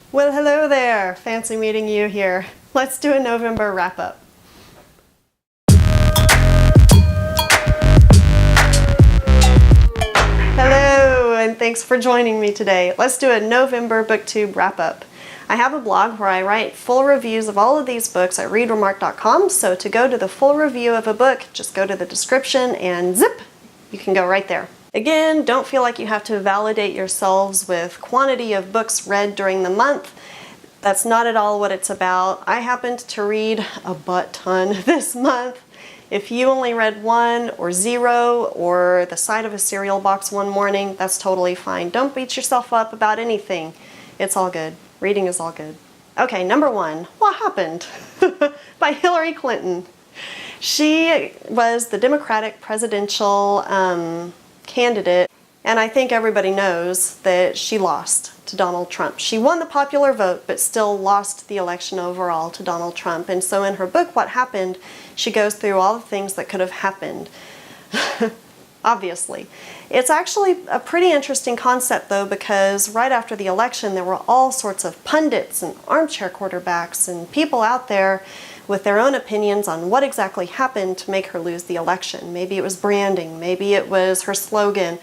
Well, hello there. Fancy meeting you here. Let's do a November wrap-up. Hello, and thanks for joining me today. Let's do a November Booktube wrap-up. I have a blog where I write full reviews of all of these books at readremark.com, so to go to the full review of a book, just go to the description and zip, you can go right there. Again, don't feel like you have to validate yourselves with quantity of books read during the month. That's not at all what it's about. I happened to read a butt-ton this month. If you only read 1 or 0 or the side of a cereal box one morning, that's totally fine. Don't beat yourself up about anything. It's all good. Reading is all good. Okay, number 1, What Happened? By Hillary Clinton. She was the Democratic presidential candidate, and I think everybody knows that she lost to Donald Trump. She won the popular vote, but still lost the election overall to Donald Trump. And so in her book, What Happened, she goes through all the things that could have happened. Obviously. It's actually a pretty interesting concept though, because right after the election there were all sorts of pundits and armchair quarterbacks and people out there with their own opinions on what exactly happened to make her lose the election. Maybe it was branding, maybe it was her slogan,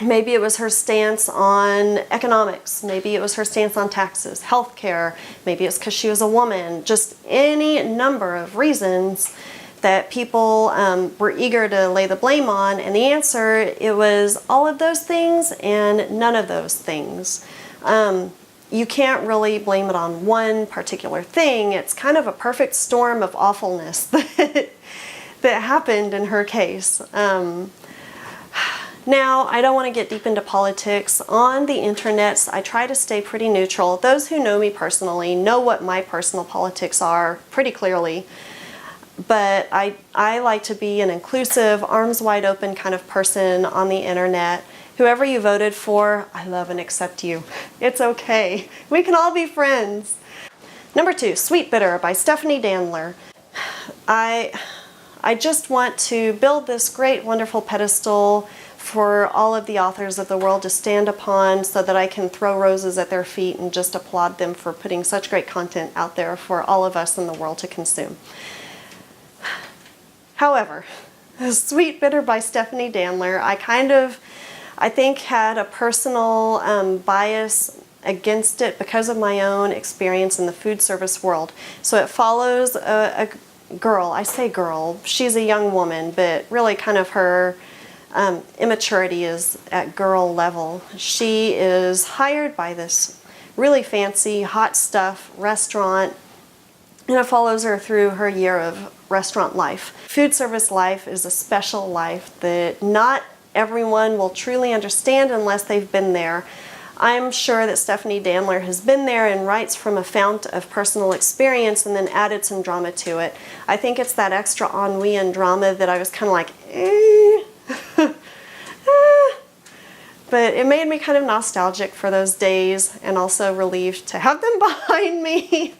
maybe it was her stance on economics, maybe it was her stance on taxes, healthcare, maybe it's because she was a woman, just any number of reasons that people were eager to lay the blame on, and the answer, it was all of those things and none of those things. You can't really blame it on one particular thing. It's kind of a perfect storm of awfulness that happened in her case. Now, I don't want to get deep into politics. On the internet, I try to stay pretty neutral. Those who know me personally know what my personal politics are pretty clearly. But I like to be an inclusive, arms wide open kind of person on the internet. Whoever you voted for, I love and accept you. It's okay. We can all be friends. Number 2, Sweet Bitter by Stephanie Danler. I just want to build this great, wonderful pedestal for all of the authors of the world to stand upon so that I can throw roses at their feet and just applaud them for putting such great content out there for all of us in the world to consume. However, Sweet Bitter by Stephanie Danler, I think had a personal bias against it because of my own experience in the food service world. So it follows a girl, I say girl, she's a young woman, but really kind of her immaturity is at girl level. She is hired by this really fancy, hot stuff restaurant, and it follows her through her year of restaurant life. Food service life is a special life that not everyone will truly understand unless they've been there. I'm sure that Stephanie Danler has been there and writes from a fount of personal experience and then added some drama to it. I think it's that extra ennui and drama that I was kind of like, But it made me kind of nostalgic for those days and also relieved to have them behind me.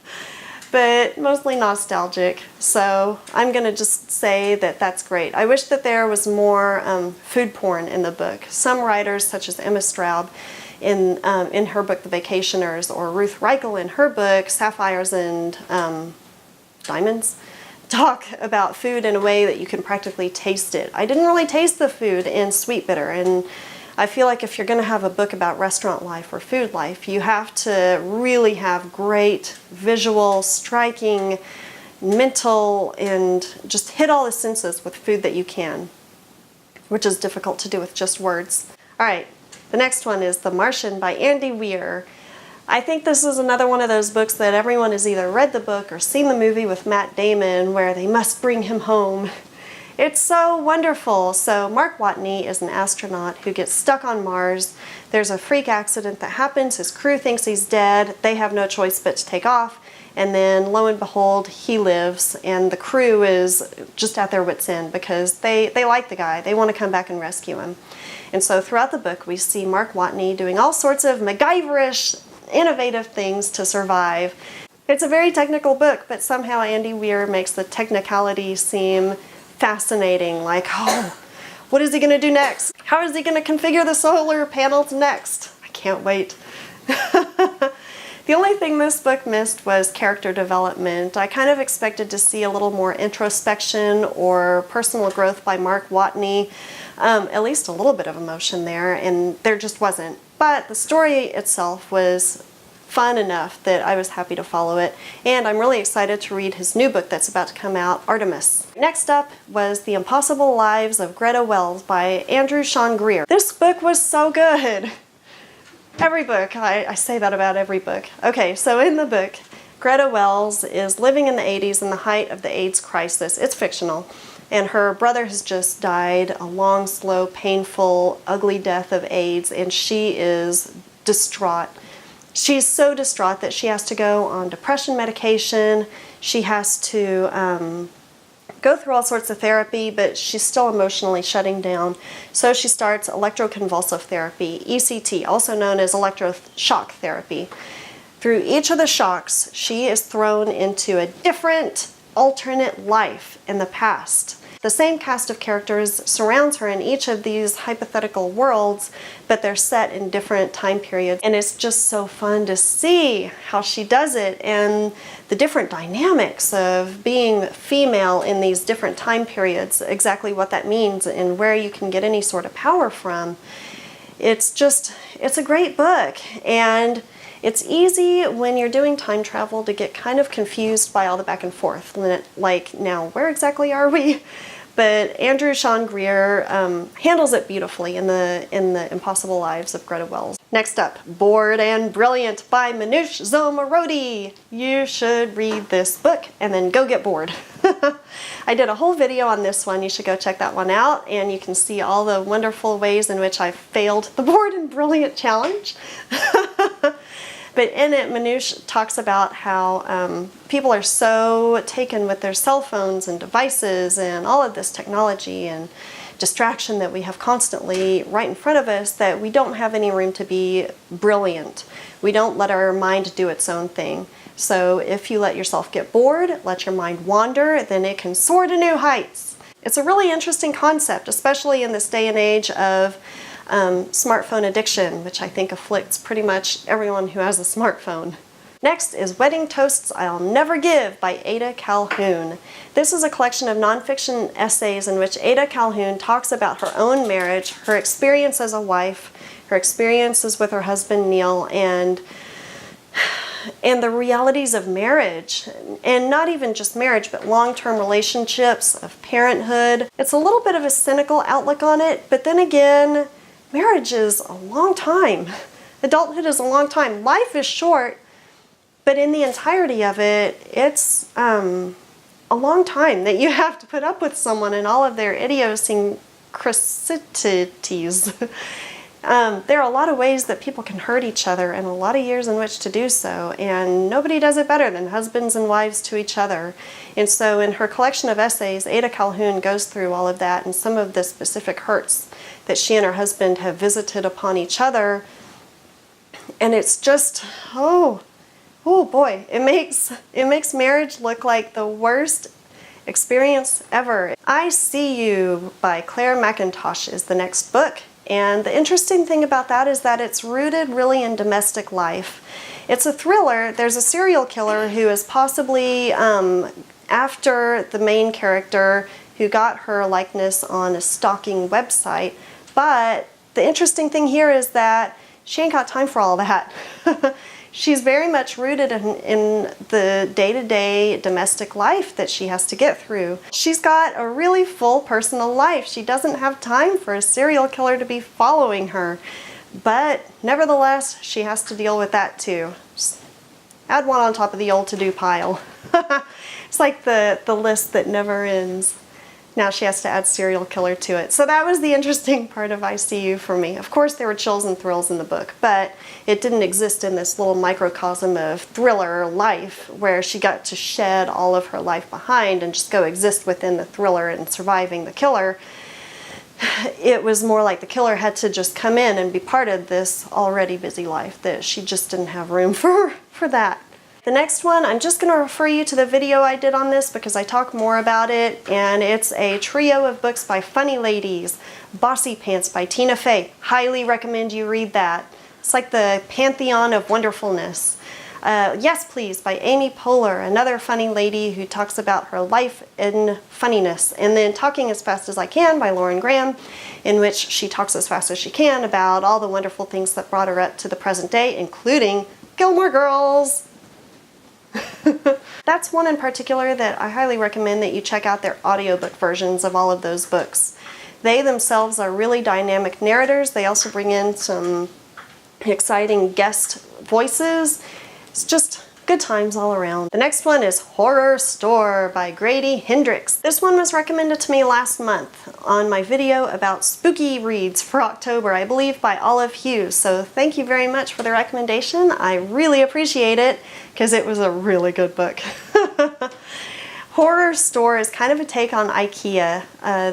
But mostly nostalgic, so I'm going to just say that that's great. I wish that there was more food porn in the book. Some writers, such as Emma Straub in her book The Vacationers, or Ruth Reichel in her book Sapphires and Diamonds, talk about food in a way that you can practically taste it. I didn't really taste the food in Sweet Bitter, and I feel like if you're going to have a book about restaurant life or food life, you have to really have great visual, striking, mental, and just hit all the senses with food that you can, which is difficult to do with just words. All right, the next one is The Martian by Andy Weir. I think this is another one of those books that everyone has either read the book or seen the movie with Matt Damon where they must bring him home. It's so wonderful. So Mark Watney is an astronaut who gets stuck on Mars. There's a freak accident that happens. His crew thinks he's dead. They have no choice but to take off. And then lo and behold, he lives. And the crew is just at their wits' end because they like the guy. They want to come back and rescue him. And so throughout the book, we see Mark Watney doing all sorts of MacGyver-ish, innovative things to survive. It's a very technical book, but somehow Andy Weir makes the technicality seem fascinating, like, oh, what is he going to do next? How is he going to configure the solar panels next? I can't wait. The only thing this book missed was character development. I kind of expected to see a little more introspection or personal growth by Mark Watney, at least a little bit of emotion there, and there just wasn't. But the story itself was fun enough that I was happy to follow it, and I'm really excited to read his new book that's about to come out, Artemis. Next up was The Impossible Lives of Greta Wells by Andrew Sean Greer. This book was so good. Every book, I say that about every book. Okay, so in the book, Greta Wells is living in the 80s in the height of the AIDS crisis. It's fictional. And her brother has just died, a long, slow, painful, ugly death of AIDS, and she is distraught. She's so distraught that she has to go on depression medication. She has to go through all sorts of therapy, but she's still emotionally shutting down. So she starts electroconvulsive therapy, ECT, also known as electroshock therapy. Through each of the shocks, she is thrown into a different, alternate life in the past. The same cast of characters surrounds her in each of these hypothetical worlds, but they're set in different time periods. And it's just so fun to see how she does it and the different dynamics of being female in these different time periods, exactly what that means and where you can get any sort of power from. It's a great book, and it's easy when you're doing time travel to get kind of confused by all the back and forth. Like, now, where exactly are we? But Andrew Sean Greer handles it beautifully in the Impossible Lives of Greta Wells. Next up, Bored and Brilliant by Manoush Zomorodi. You should read this book and then go get bored. I did a whole video on this one. You should go check that one out, and you can see all the wonderful ways in which I failed the Bored and Brilliant challenge. But in it, Manoush talks about how people are so taken with their cell phones and devices and all of this technology and distraction that we have constantly right in front of us that we don't have any room to be brilliant. We don't let our mind do its own thing. So if you let yourself get bored, let your mind wander, then it can soar to new heights. It's a really interesting concept, especially in this day and age of smartphone addiction, which I think afflicts pretty much everyone who has a smartphone. Next is Wedding Toasts I'll Never Give by Ada Calhoun. This is a collection of nonfiction essays in which Ada Calhoun talks about her own marriage, her experience as a wife, her experiences with her husband Neil, and the realities of marriage, and not even just marriage, but long-term relationships, of parenthood. It's a little bit of a cynical outlook on it, but then again, marriage is a long time. Adulthood is a long time. Life is short, but in the entirety of it, it's a long time that you have to put up with someone and all of their idiosyncrasies. There are a lot of ways that people can hurt each other and a lot of years in which to do so, and nobody does it better than husbands and wives to each other. And so in her collection of essays, Ada Calhoun goes through all of that and some of the specific hurts that she and her husband have visited upon each other. And it's just, oh boy, it makes marriage look like the worst experience ever. I See You by Claire McIntosh is the next book. And the interesting thing about that is that it's rooted really in domestic life. It's a thriller. There's a serial killer who is possibly after the main character who got her likeness on a stalking website. But the interesting thing here is that she ain't got time for all that. She's very much rooted in the day-to-day domestic life that she has to get through. She's got a really full personal life. She doesn't have time for a serial killer to be following her. But nevertheless, she has to deal with that too. Just add one on top of the old to-do pile. It's like the list that never ends. Now she has to add serial killer to it. So that was the interesting part of I See You for me. Of course there were chills and thrills in the book, but it didn't exist in this little microcosm of thriller life where she got to shed all of her life behind and just go exist within the thriller and surviving the killer. It was more like the killer had to just come in and be part of this already busy life, that she just didn't have room for that. The next one, I'm just going to refer you to the video I did on this because I talk more about it, and it's a trio of books by funny ladies. Bossy Pants by Tina Fey. Highly recommend you read that. It's like the pantheon of wonderfulness. Yes Please by Amy Poehler, another funny lady who talks about her life in funniness. And then Talking as Fast as I Can by Lauren Graham, in which she talks as fast as she can about all the wonderful things that brought her up to the present day, including Gilmore Girls. That's one in particular that I highly recommend that you check out their audiobook versions of all of those books. They themselves are really dynamic narrators. They also bring in some exciting guest voices. It's just good times all around. The next one is Horror Store by Grady Hendrix. This one was recommended to me last month on my video about spooky reads for October, I believe by Olive Hughes. So thank you very much for the recommendation. I really appreciate it because it was a really good book. Horror Store is kind of a take on IKEA.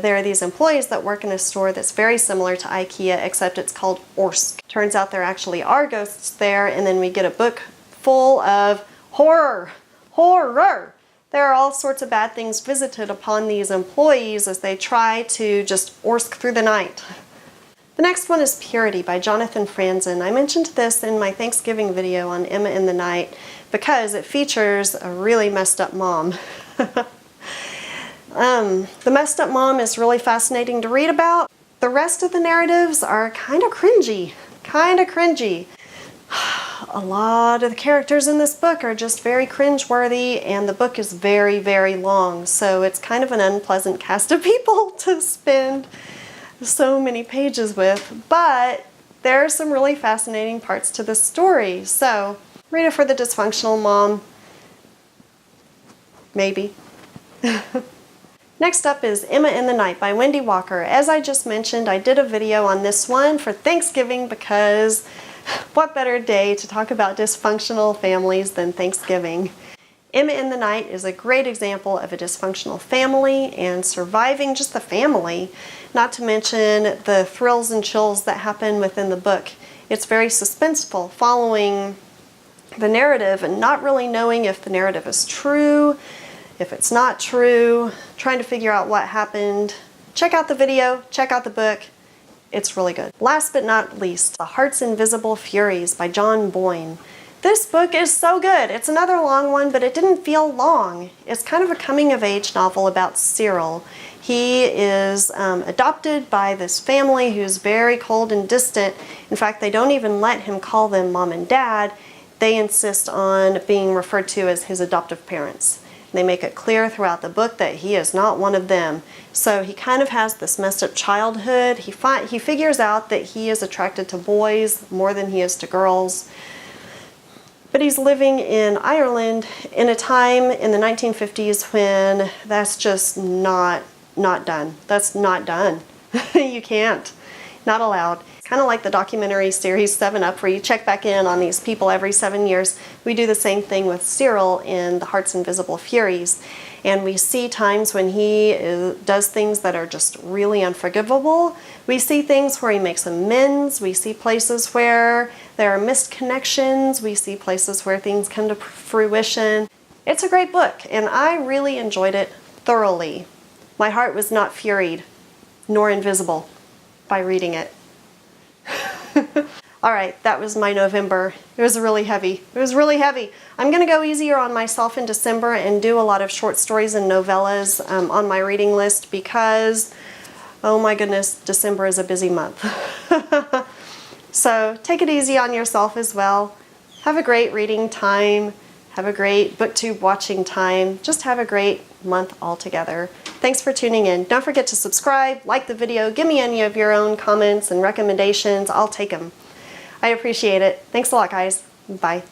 There are these employees that work in a store that's very similar to IKEA, except it's called Orsk. Turns out there actually are ghosts there, and then we get a book full of horror. Horror! There are all sorts of bad things visited upon these employees as they try to just Orsk through the night. The next one is Purity by Jonathan Franzen. I mentioned this in my Thanksgiving video on Emma in the Night because it features a really messed up mom. The messed up mom is really fascinating to read about. The rest of the narratives are kind of cringy. A lot of the characters in this book are just very cringeworthy, and the book is very, very long, so it's kind of an unpleasant cast of people to spend so many pages with, but there are some really fascinating parts to the story. So read it for the dysfunctional mom, maybe. Next up is Emma in the Night by Wendy Walker. As I just mentioned, I did a video on this one for Thanksgiving because what better day to talk about dysfunctional families than Thanksgiving? Emma in the Night is a great example of a dysfunctional family and surviving just the family, not to mention the thrills and chills that happen within the book. It's very suspenseful, following the narrative and not really knowing if the narrative is true, if it's not true, trying to figure out what happened. Check out the video, check out the book. It's really good. Last but not least, The Heart's Invisible Furies by John Boyne. This book is so good. It's another long one, but it didn't feel long. It's kind of a coming-of-age novel about Cyril. He is adopted by this family who's very cold and distant. In fact, they don't even let him call them mom and dad. They insist on being referred to as his adoptive parents. They make it clear throughout the book that he is not one of them. So he kind of has this messed up childhood. He figures out that he is attracted to boys more than he is to girls. But he's living in Ireland in a time in the 1950s when that's just not done. That's not done. You can't. Not allowed. Kind of like the documentary series 7 Up, where you check back in on these people every 7 years. We do the same thing with Cyril in The Heart's Invisible Furies. And we see times when he does things that are just really unforgivable. We see things where he makes amends. We see places where there are missed connections. We see places where things come to fruition. It's a great book, and I really enjoyed it thoroughly. My heart was not furied, nor invisible, by reading it. Alright, that was my November. It was really heavy. It was really heavy. I'm going to go easier on myself in December and do a lot of short stories and novellas on my reading list because, oh my goodness, December is a busy month. So take it easy on yourself as well. Have a great reading time. Have a great Booktube watching time. Just have a great month altogether. Thanks for tuning in. Don't forget to subscribe, like the video, give me any of your own comments and recommendations. I'll take them. I appreciate it. Thanks a lot, guys. Bye.